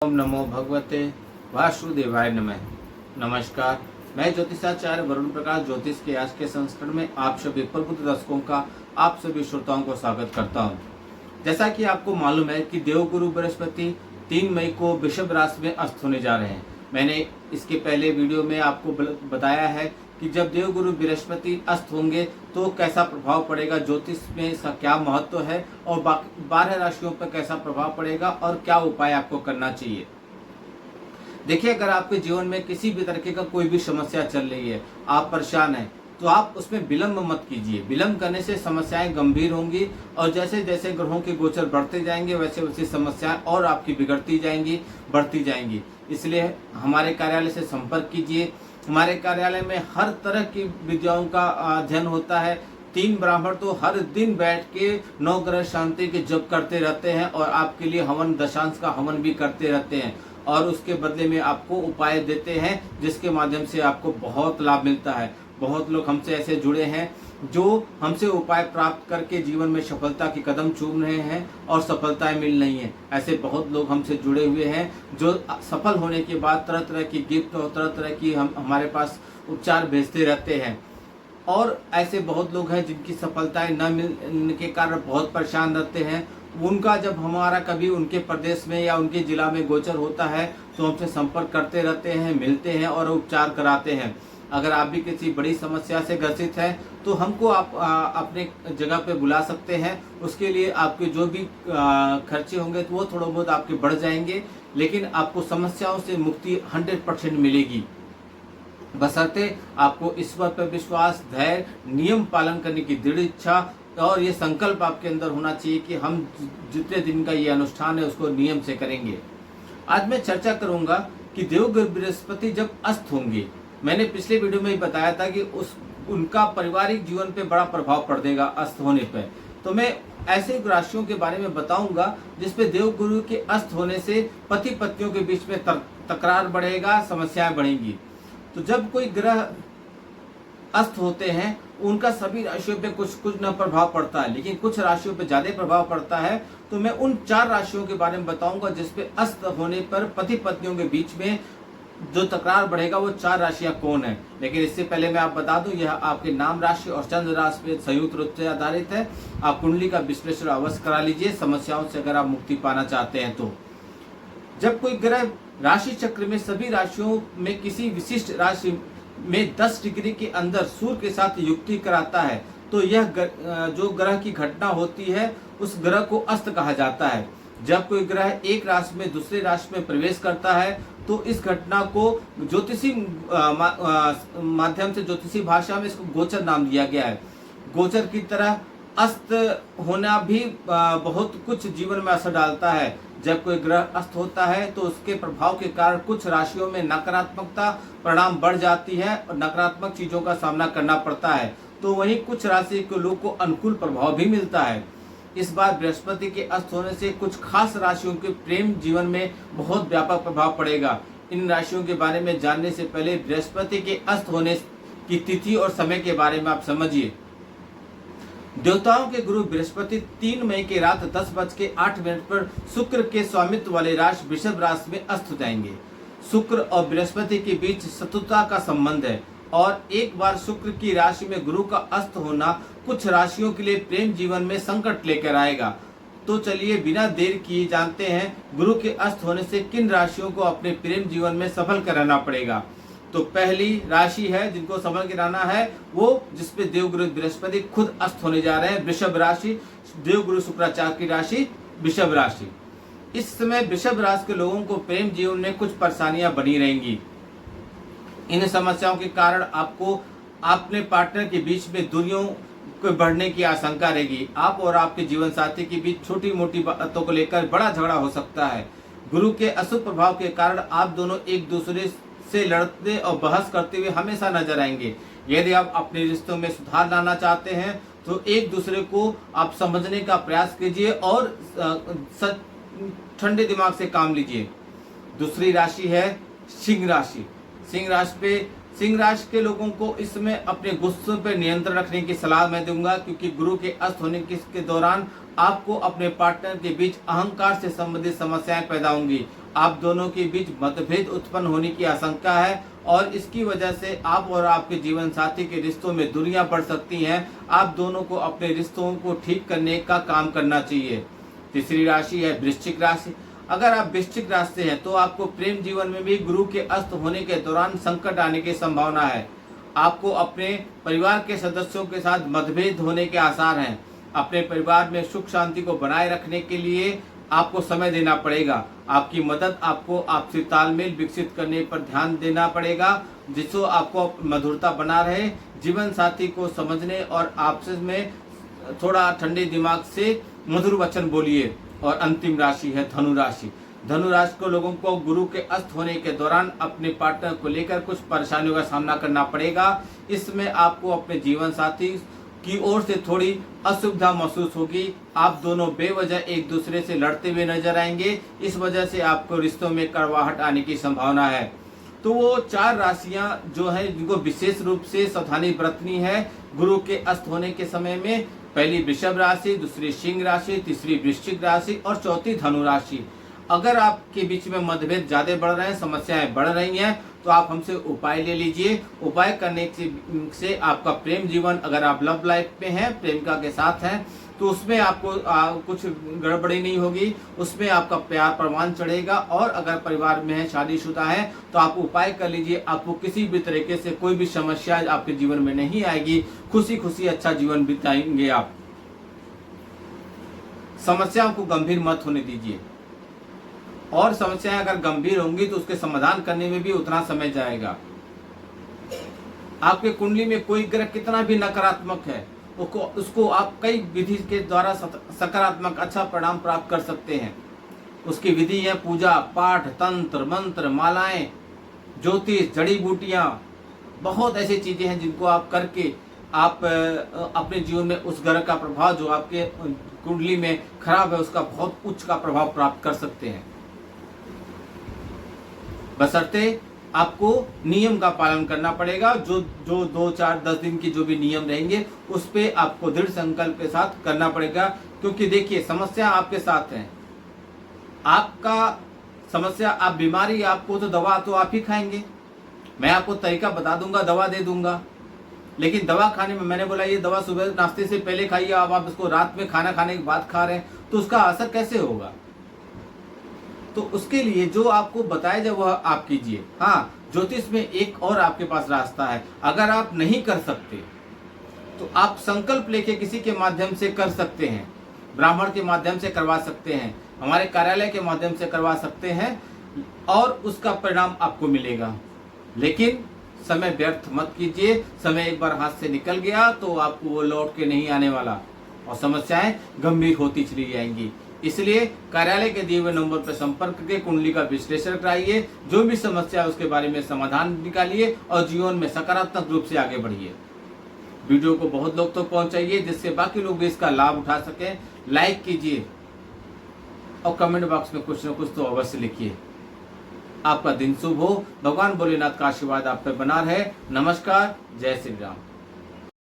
ओम नमो भगवते वासुदेवाय नमः। नमस्कार, मैं ज्योतिषाचार्य वरुण प्रकाश ज्योतिष के आज के संस्करण में आप सभी प्रबुद्ध दर्शकों का, आप सभी श्रोताओं को स्वागत करता हूं। जैसा कि आपको मालूम है कि देवगुरु बृहस्पति 3 मई को वृषभ राशि में अस्त होने जा रहे हैं। मैंने इसके पहले वीडियो में आपको बताया है कि जब देवगुरु बृहस्पति अस्त होंगे तो कैसा प्रभाव पड़ेगा, ज्योतिष में इसका क्या महत्व है और 12 राशियों पर कैसा प्रभाव पड़ेगा और क्या उपाय आपको करना चाहिए। देखिए, अगर आपके जीवन में किसी भी तरीके का कोई भी समस्या चल रही है, आप परेशान हैं, तो आप उसमें विलंब मत कीजिए। विलंब करने से समस्याएं गंभीर होंगी और जैसे जैसे ग्रहों के गोचर बढ़ते जाएंगे वैसे वैसे समस्याएं और आपकी बिगड़ती जाएंगी, बढ़ती जाएंगी। इसलिए हमारे कार्यालय से संपर्क कीजिए। हमारे कार्यालय में हर तरह की विद्याओं का अध्ययन होता है। 3 ब्राह्मण तो हर दिन बैठ के 9 ग्रह शांति के जप करते रहते हैं और आपके लिए हवन, दशांश का हवन भी करते रहते हैं और उसके बदले में आपको उपाय देते हैं, जिसके माध्यम से आपको बहुत लाभ मिलता है। बहुत लोग हमसे ऐसे जुड़े हैं जो हमसे उपाय प्राप्त करके जीवन में सफलता के कदम चूम रहे हैं और सफलताएं मिल रही हैं। ऐसे बहुत लोग हमसे जुड़े हुए हैं जो सफल होने के बाद तरह तरह की गिफ्ट और तरह तरह की हमारे पास उपचार भेजते रहते हैं। और ऐसे बहुत लोग हैं जिनकी सफलताएं न मिलने के कारण बहुत परेशान रहते हैं। उनका जब हमारा कभी उनके प्रदेश में या उनके जिला में गोचर होता है तो हमसे संपर्क करते रहते हैं, मिलते हैं और उपचार कराते हैं। अगर आप भी किसी बड़ी समस्या से ग्रसित हैं तो हमको आप अपने जगह पे बुला सकते हैं। उसके लिए आपके जो भी खर्चे होंगे तो वो थोड़ा बहुत आपके बढ़ जाएंगे, लेकिन आपको समस्याओं से मुक्ति 100% मिलेगी। बशर्ते आपको ईश्वर पर विश्वास, धैर्य, नियम पालन करने की दृढ़ इच्छा और ये संकल्प आपके अंदर होना चाहिए कि हम जितने दिन का ये अनुष्ठान है उसको नियम से करेंगे। आज मैं चर्चा करूंगा कि देवगुरु बृहस्पति जब अस्त होंगे। मैंने पिछले वीडियो में ही बताया था कि उनका पारिवारिक जीवन पे बड़ा प्रभाव पड़ेगा अस्त होने पर। तो मैं ऐसे राशियों के बारे में बताऊंगा जिसपे देवगुरु के अस्त होने से पति पत्नियों के बीच में तकरार बढ़ेगा, समस्याएं बढ़ेंगी। तो जब कोई ग्रह अस्त होते हैं उनका सभी राशियों पे कुछ कुछ न प्रभाव पड़ता है, लेकिन कुछ राशियों पे ज्यादा प्रभाव पड़ता है। तो मैं उन 4 राशियों के बारे में बताऊंगा जिसपे अस्त होने पर पति पत्नियों के बीच में जो तकरार बढ़ेगा वो 4 राशियां कौन है। लेकिन इससे पहले मैं आप बता दूं, यह आपके नाम राशि और चंद्र राशि पे संयुक्त रूप से आधारित है। आप कुंडली का विश्लेषण अवश्य करा लीजिए समस्याओं से अगर आप मुक्ति पाना चाहते हैं तो। जब कोई ग्रह राशि चक्र में सभी राशियों में किसी विशिष्ट राशि में 10 डिग्री के अंदर सूर्य के साथ युक्ति कराता है तो यह जो ग्रह की घटना होती है उस ग्रह को अस्त कहा जाता है। जब कोई ग्रह एक राशि में दूसरे राशि में प्रवेश करता है तो इस घटना को ज्योतिषी माध्यम से, ज्योतिषी भाषा में इसको गोचर नाम दिया गया है। गोचर की तरह अस्त होना भी बहुत कुछ जीवन में असर डालता है। जब कोई ग्रह अस्त होता है तो उसके प्रभाव के कारण कुछ राशियों में नकारात्मकता परिणाम बढ़ जाती है और नकारात्मक चीजों का सामना करना पड़ता है। तो वहीं कुछ राशि के लोगों को अनुकूल प्रभाव भी मिलता है। इस बार बृहस्पति के अस्त होने से कुछ खास राशियों के प्रेम जीवन में बहुत व्यापक प्रभाव पड़ेगा। इन राशियों के बारे में जानने से पहले बृहस्पति के अस्त होने की तिथि और समय के बारे में आप समझिए। देवताओं के गुरु बृहस्पति 3 मई की रात 10:08 पर शुक्र के स्वामित्व वाले राशि वृषभ राशि में अस्त हो जाएंगे। शुक्र और बृहस्पति के बीच शत्रुता का संबंध है और एक बार शुक्र की राशि में गुरु का अस्त होना कुछ राशियों के लिए प्रेम जीवन में संकट लेकर आएगा। तो चलिए बिना देर किए जानते हैं गुरु के अस्त होने से किन राशियों को अपने प्रेम जीवन में सफल कराना पड़ेगा। तो पहली राशि है जिनको सफल कराना है वो जिसपे देवगुरु बृहस्पति खुद अस्त होने जा रहे हैं, वृषभ राशि। देवगुरु शुक्राचार्य की राशि वृषभ राशि। इस समय वृषभ राशि के लोगों को प्रेम जीवन में कुछ परेशानियां बनी रहेंगी। इन समस्याओं के कारण आपको अपने पार्टनर के बीच में दूरियों को बढ़ने की आशंका रहेगी। आप और आपके जीवन साथी के बीच छोटी मोटी बातों को लेकर बड़ा झगड़ा हो सकता है। गुरु के अशुभ प्रभाव के कारण आप दोनों एक दूसरे से लड़ते और बहस करते हुए हमेशा नजर आएंगे। यदि आप अपने रिश्तों में सुधार लाना चाहते हैं तो एक दूसरे को आप समझने का प्रयास कीजिए और ठंडे दिमाग से काम लीजिए। दूसरी राशि है सिंह राशि। सिंह राशि के लोगों को इस समय अपने गुस्से पर नियंत्रण रखने की सलाह मैं दूंगा, क्योंकि गुरु के अस्त होने के दौरान आपको अपने पार्टनर के बीच अहंकार से संबंधित समस्याएं पैदा होंगी। आप दोनों के बीच मतभेद उत्पन्न होने की आशंका है और इसकी वजह से आप और आपके जीवन साथी के रिश्तों में दूरियां बढ़ सकती हैं। आप दोनों को अपने रिश्तों को ठीक करने का काम करना चाहिए। तीसरी राशि है वृश्चिक राशि। अगर आप वृश्चिक राशि से हैं तो आपको प्रेम जीवन में भी गुरु के अस्त होने के दौरान संकट आने की संभावना है। आपको अपने परिवार के सदस्यों के साथ मतभेद होने के आसार हैं। अपने परिवार में सुख शांति को बनाए रखने के लिए आपको समय देना पड़ेगा। आपकी मदद आपको आपसी तालमेल विकसित करने पर ध्यान देना पड़ेगा, जिससे आपको मधुरता बना रहे। जीवन साथी को समझने और आपस में थोड़ा ठंडे दिमाग से मधुर वचन बोलिए। और अंतिम राशि है धनु राशि। धनु राशि को लोगों को गुरु के अस्त होने के दौरान अपने पार्टनर को लेकर कुछ परेशानियों का सामना करना पड़ेगा। इसमें आपको अपने जीवन साथी की ओर से थोड़ी असुविधा महसूस होगी। आप दोनों बेवजह एक दूसरे से लड़ते हुए नजर आएंगे। इस वजह से आपको रिश्तों में कड़वाहट आने की संभावना है। तो वो 4 राशियां जो है जिनको विशेष रूप से सावधानी बरतनी है गुरु के अस्त होने के समय में। पहली वृषभ राशि, दूसरी सिंह राशि, तीसरी वृश्चिक राशि और चौथी धनु राशि। अगर आपके बीच में मतभेद ज्यादा बढ़ रहे हैं, समस्याएं बढ़ रही हैं, तो आप हमसे उपाय ले लीजिए। उपाय करने से आपका प्रेम जीवन, अगर आप लव लाइफ में हैं, प्रेमिका के साथ हैं, तो उसमें आपको कुछ गड़बड़ी नहीं होगी। उसमें आपका प्यार परवान चढ़ेगा। और अगर परिवार में है, शादीशुदा है, तो आप उपाय कर लीजिए। आपको किसी भी तरीके से कोई भी समस्या आपके जीवन में नहीं आएगी। खुशी खुशी अच्छा जीवन बिताएंगे आप। समस्याओं को गंभीर मत होने दीजिए। और समस्याएं अगर गंभीर होंगी तो उसके समाधान करने में भी उतना समय जाएगा। आपके कुंडली में कोई ग्रह कितना भी नकारात्मक है, उसको आप कई विधि के द्वारा सकारात्मक अच्छा परिणाम प्राप्त कर सकते हैं। उसकी विधि है पूजा पाठ, तंत्र मंत्र, मालाएं, ज्योतिष, जड़ी बूटियां, बहुत ऐसी चीजें हैं जिनको आप करके आप अपने जीवन में उस ग्रह का प्रभाव जो आपके कुंडली में खराब है उसका बहुत उच्च का प्रभाव प्राप्त कर सकते हैं। बशर्ते आपको नियम का पालन करना पड़ेगा। जो 2, 4, 10 दिन की जो भी नियम रहेंगे उस पे आपको दृढ़ संकल्प के साथ करना पड़ेगा। क्योंकि देखिए, समस्या आपके साथ है। आपका समस्या, आप बीमारी आपको तो दवा तो आप ही खाएंगे। मैं आपको तरीका बता दूंगा, दवा दे दूंगा, लेकिन दवा खाने में मैंने बोला ये दवा सुबह नाश्ते से पहले खाइए, अब आप इसको रात में खाना खाने के बाद खा रहे हैं, तो उसका असर कैसे होगा? तो उसके लिए जो आपको बताया जाए वह आप कीजिए। हाँ, ज्योतिष में एक और आपके पास रास्ता है। अगर आप नहीं कर सकते तो आप संकल्प लेके किसी के माध्यम से कर सकते हैं। ब्राह्मण के माध्यम से करवा सकते हैं, हमारे कार्यालय के माध्यम से करवा सकते हैं और उसका परिणाम आपको मिलेगा। लेकिन समय व्यर्थ मत कीजिए। समय एक बार हाथ से निकल गया तो आपको वो लौट के नहीं आने वाला और समस्याएं गंभीर होती चली जाएंगी। इसलिए कार्यालय के दिए हुए नंबर पर संपर्क करके कुंडली का विश्लेषण कराइए। जो भी समस्या है उसके बारे में समाधान निकालिए और जीवन में सकारात्मक रूप से आगे बढ़िए। वीडियो को बहुत लोग तक पहुंचाइए जिससे बाकी लोग भी इसका लाभ उठा सकें। लाइक कीजिए और कमेंट बॉक्स में कुछ न कुछ तो अवश्य लिखिए। आपका दिन शुभ हो। भगवान भोलेनाथ का आशीर्वाद आप पर बना रहे। नमस्कार, जय श्री राम।